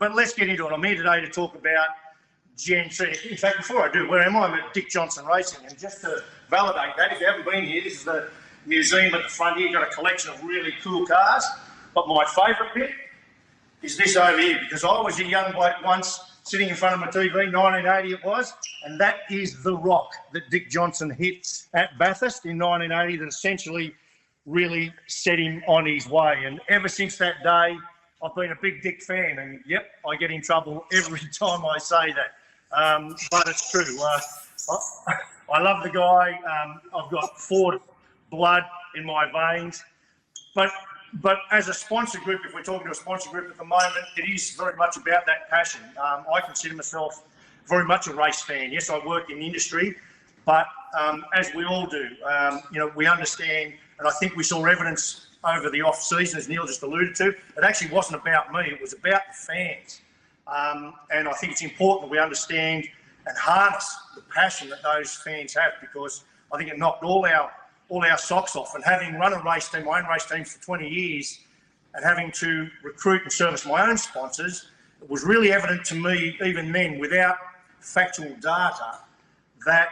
but let's get into it. I'm here today to talk about Gen3. In fact, before I do, where am I? I'm at Dick Johnson Racing, and just to validate that, if you haven't been here, this is the museum at the front here. You've got a collection of really cool cars, but my favourite bit is this over here, because I was a young bloke once sitting in front of my TV, 1980 it was, and that is the rock that Dick Johnson hit at Bathurst in 1980 that essentially really set him on his way. And ever since that day, I've been a big Dick fan, and yep, I get in trouble every time I say that. But it's true. I love the guy. I've got Ford blood in my veins. But as a sponsor group, if we're talking to a sponsor group at the moment, it is very much about that passion. I consider myself very much a race fan. Yes, I work in the industry, but as we all do, we understand, and I think we saw evidence over the off season, as Neil just alluded to. It actually wasn't about me; it was about the fans. And I think it's important that we understand and harness the passion that those fans have, because I think it knocked all our socks off. And having run a race team, my own race teams for 20 years, and having to recruit and service my own sponsors, it was really evident to me, even then, without factual data, that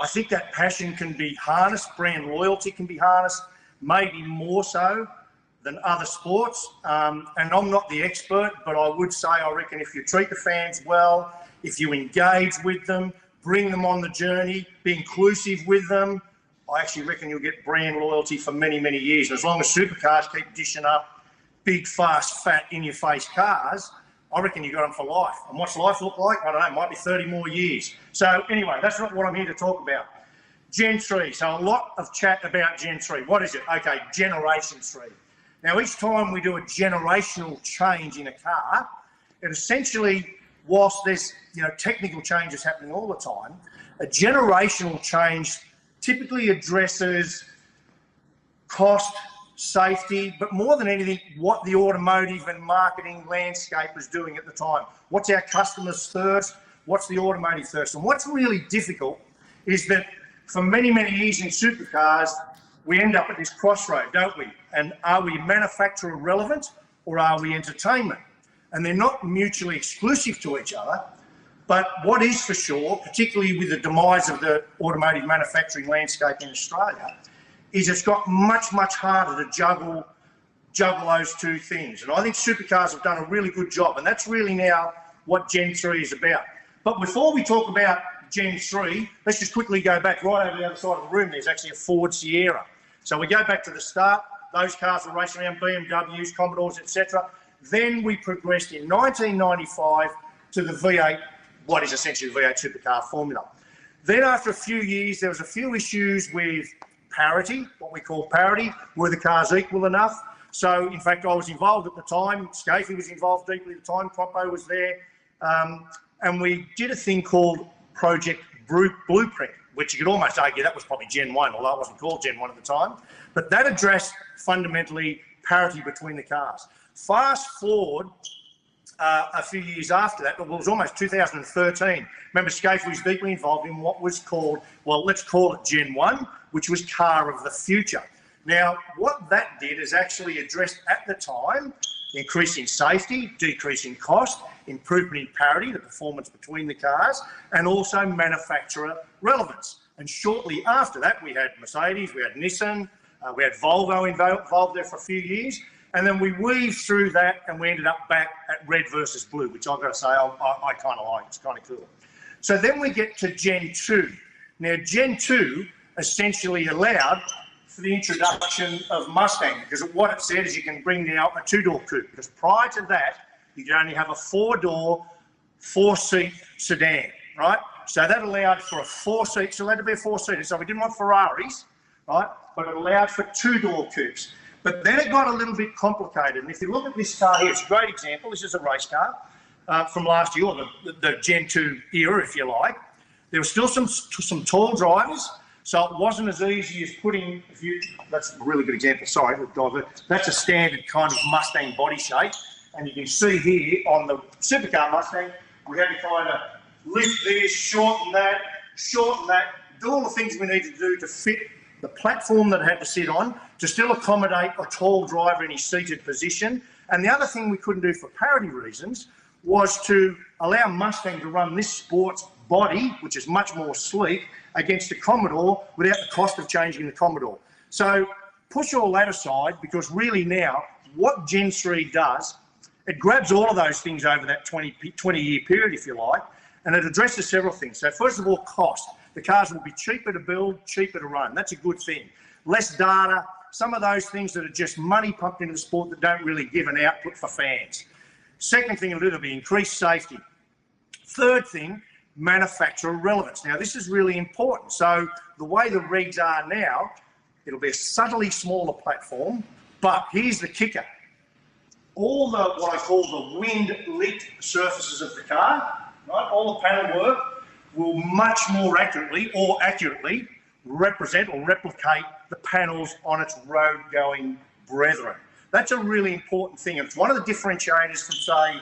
I think that passion can be harnessed, brand loyalty can be harnessed, maybe more so than other sports. And I'm not the expert, but I would say, I reckon if you treat the fans well, if you engage with them, bring them on the journey, be inclusive with them, I actually reckon you'll get brand loyalty for many, many years. And as long as supercars keep dishing up big, fast, fat, in-your-face cars, I reckon you got them for life. And what's life look like? I don't know, it might be 30 more years. So anyway, that's not what I'm here to talk about. Gen3, so a lot of chat about Gen3. What is it? Okay, Generation 3. Now, each time we do a generational change in a car, it essentially, whilst there's technical changes happening all the time, a generational change typically addresses cost, safety, but more than anything, what the automotive and marketing landscape is doing at the time. What's our customers' thirst? What's the automotive thirst? And what's really difficult is that for many, many years in supercars, we end up at this crossroad, don't we? And are we manufacturer relevant or are we entertainment? And they're not mutually exclusive to each other. But what is for sure, particularly with the demise of the automotive manufacturing landscape in Australia, is it's got much, much harder to juggle those two things. And I think supercars have done a really good job, and that's really now what Gen3 is about. But before we talk about Gen3, let's just quickly go back right over the other side of the room. There's actually a Ford Sierra. So we go back to the start. Those cars were racing around BMWs, Commodores, etc. Then we progressed in 1995 to the V8, what is essentially the V8 supercar formula. Then after a few years, there was a few issues with parity, what we call parity, were the cars equal enough? So in fact, I was involved at the time, Scafie was involved deeply at the time, Croppo was there, and we did a thing called Project Blueprint, which you could almost argue that was probably Gen 1, although it wasn't called Gen 1 at the time, but that addressed fundamentally parity between the cars. Fast forward a few years after that, well, it was almost 2013. Remember, Scafie was deeply involved in what was called, well, let's call it Gen 1, which was Car of the Future. Now, what that did is actually addressed at the time increasing safety, decreasing cost, improvement in parity, the performance between the cars, and also manufacturer relevance. And shortly after that, we had Mercedes, we had Nissan, we had Volvo involved there for a few years. And then we weaved through that and we ended up back at red versus blue, which I've got to say I kind of like. It's kind of cool. So then we get to Gen 2. Now, Gen 2 essentially allowed for the introduction of Mustang, because what it said is you can bring now a two-door coupe, because prior to that, you could only have a four-door, four-seat sedan, right? So that allowed for a four-seat, so it had to be a four-seater. So we didn't want Ferraris, right? But it allowed for two-door coupes. But then it got a little bit complicated. And if you look at this car here, it's a great example. This is a race car from last year, or the Gen 2 era, if you like. There were still some tall drivers, so it wasn't as easy as putting, that's a really good example, sorry, that's a standard kind of Mustang body shape. And you can see here on the supercar Mustang, we had to kind of lift this, shorten that, do all the things we needed to do to fit the platform that it had to sit on, to still accommodate a tall driver in his seated position, And the other thing we couldn't do for parity reasons was to allow Mustang to run this sport's body, which is much more sleek, against the Commodore without the cost of changing the Commodore. So push all that aside, because really now what Gen 3 does, it grabs all of those things over that 20-year period, if you like, and it addresses several things. So first of all, cost. The cars will be cheaper to build, cheaper to run. That's a good thing. Less data, some of those things that are just money pumped into the sport that don't really give an output for fans. Second thing it'll be increased safety. Third thing, manufacturer relevance. Now this is really important. So the way the rigs are now, it'll be a subtly smaller platform, but here's the kicker. All the, what I call the wind-lit surfaces of the car, right, all the panel work will much more accurately represent or replicate the panels on its road-going brethren. That's a really important thing. It's one of the differentiators from, say,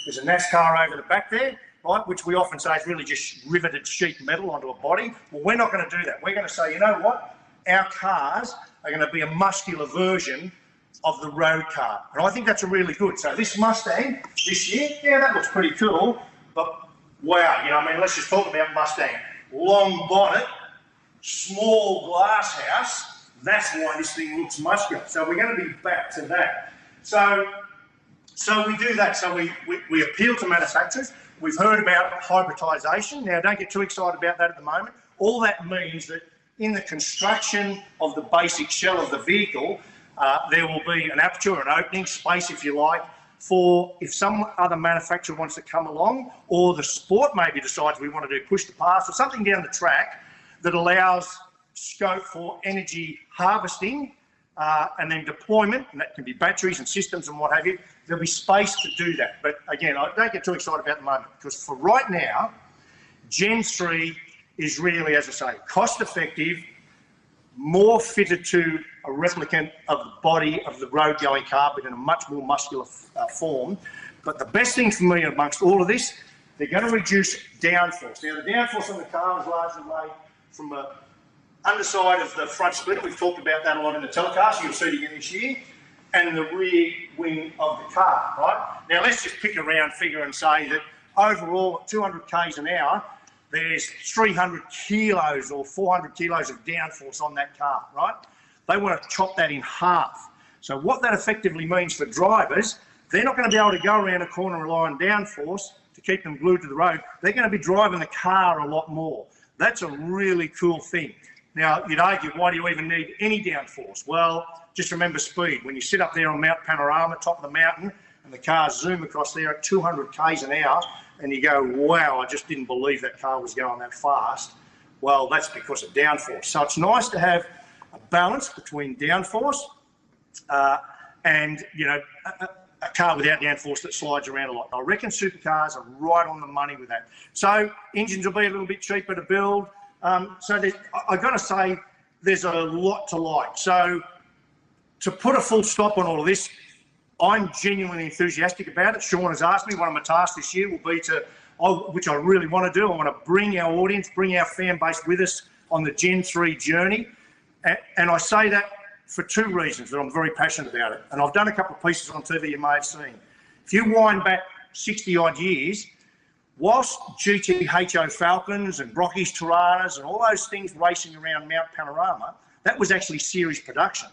there's a NASCAR over the back there, right, which we often say is really just riveted sheet metal onto a body. Well, we're not going to do that. We're going to say, you know what? Our cars are going to be a muscular version of the road car. And I think that's a really good. So this Mustang this year, yeah, that looks pretty cool, but wow, you know, I mean, let's just talk about Mustang. Long bonnet, small glass house. That's why this thing looks muscular. So we're going to be back to that. So we do that. So we appeal to manufacturers. We've heard about hybridization. Now, don't get too excited about that at the moment. All that means that in the construction of the basic shell of the vehicle, there will be an aperture, an opening space, if you like, for if some other manufacturer wants to come along, or the sport maybe decides we want to do push to pass or something down the track that allows scope for energy harvesting and then deployment, and that can be batteries and systems and what have you. There'll be space to do that. But again, I don't get too excited about the moment, because for right now, Gen 3 is really, as I say, cost effective, more fitted to a replicant of the body of the road going car, but in a much more muscular form. But the best thing for me amongst all of this, they're going to reduce downforce. Now, the downforce on the car is largely made from the underside of the front splitter. We've talked about that a lot in the telecast. You'll see it again this year. And the rear wing of the car, right? Now, let's just pick a round figure and say that overall, at 200 k's an hour, there's 300 kilos or 400 kilos of downforce on that car, right? They want to chop that in half. So what that effectively means for drivers, they're not going to be able to go around a corner and rely on downforce to keep them glued to the road. They're going to be driving the car a lot more. That's a really cool thing. Now, you'd argue, why do you even need any downforce? Well, just remember speed. When you sit up there on Mount Panorama, top of the mountain, and the cars zoom across there at 200 k's an hour, and you go, wow, I just didn't believe that car was going that fast. Well, that's because of downforce. So it's nice to have a balance between downforce and, you know, a car without downforce that slides around a lot. I reckon supercars are right on the money with that. So engines will be a little bit cheaper to build. So I've got to say, there's a lot to like. So to put a full stop on all of this, I'm genuinely enthusiastic about it. Sean has asked me, one of my tasks this year will be to, which I really want to do, I want to bring our audience, bring our fan base with us on the Gen 3 journey. And I say that for two reasons that I'm very passionate about it. And I've done a couple of pieces on TV you may have seen. If you wind back 60 odd years, whilst GTHO Falcons and Brocky's Tiranas and all those things racing around Mount Panorama, that was actually series production.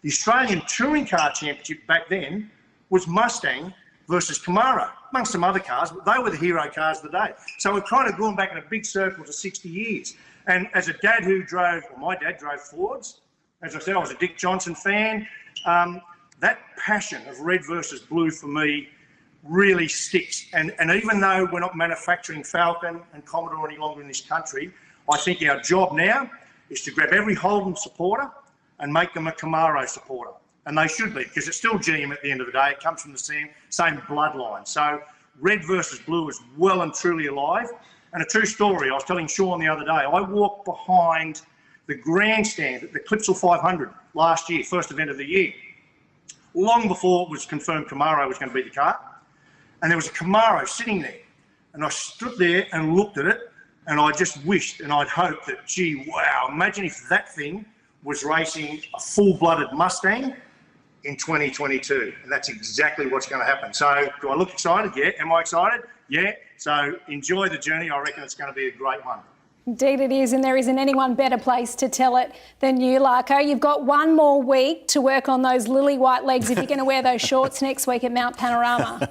The Australian Touring Car Championship back then was Mustang versus Camaro, amongst some other cars, but they were the hero cars of the day. So we're kind of going back in a big circle to 60 years. And as a dad who drove, well, my dad drove Fords. As I said, I was a Dick Johnson fan. That passion of red versus blue for me really sticks. And even though we're not manufacturing Falcon and Commodore any longer in this country, I think our job now is to grab every Holden supporter and make them a Camaro supporter. And they should be, because it's still GM at the end of the day. It comes from the same bloodline. So red versus blue is well and truly alive. And a true story, I was telling Sean the other day, I walked behind the grandstand at the Clipsal 500 last year, first event of the year, long before it was confirmed Camaro was going to be the car. And there was a Camaro sitting there. And I stood there and looked at it, and I just wished and I'd hoped that, gee, wow, imagine if that thing was racing a full-blooded Mustang in 2022, and that's exactly what's going to happen. So do I look excited? Yeah. Am I excited? Yeah. So enjoy the journey. I reckon it's going to be a great one. Indeed it is, and there isn't anyone better placed to tell it than you, Larko. You've got one more week to work on those lily white legs if you're going to wear those shorts next week at Mount Panorama.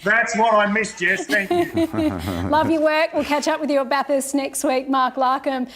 That's what I missed, Jess. Thank you. Love your work. We'll catch up with you at Bathurst next week, Mark Larkham.